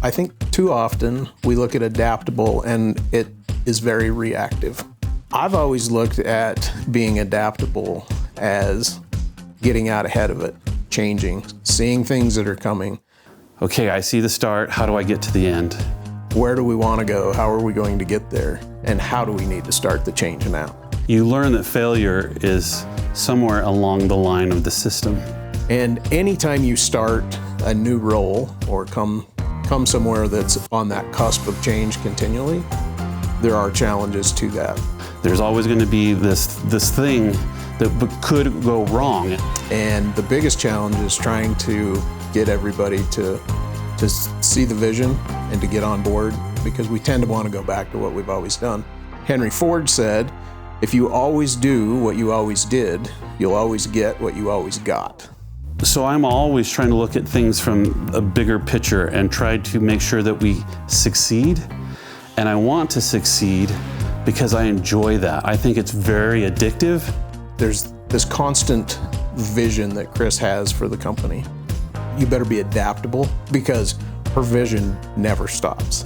I think too often we look at adaptable and it is very reactive. I've always looked at being adaptable as getting out ahead of it, changing, seeing things that are coming. Okay, I see the start. How do I get to the end? Where do we want to go? How are we going to get there? And how do we need to start the change now? You learn that failure is somewhere along the line of the system. And anytime you start a new role or come somewhere that's on that cusp of change continually, there are challenges to that. There's always going to be this thing that could go wrong. And the biggest challenge is trying to get everybody to see the vision and to get on board, because we tend to want to go back to what we've always done. Henry Ford said, if you always do what you always did, you'll always get what you always got. So I'm always trying to look at things from a bigger picture and try to make sure that we succeed. And I want to succeed because I enjoy that. I think it's very addictive. There's this constant vision that Chris has for the company. You better be adaptable because her vision never stops.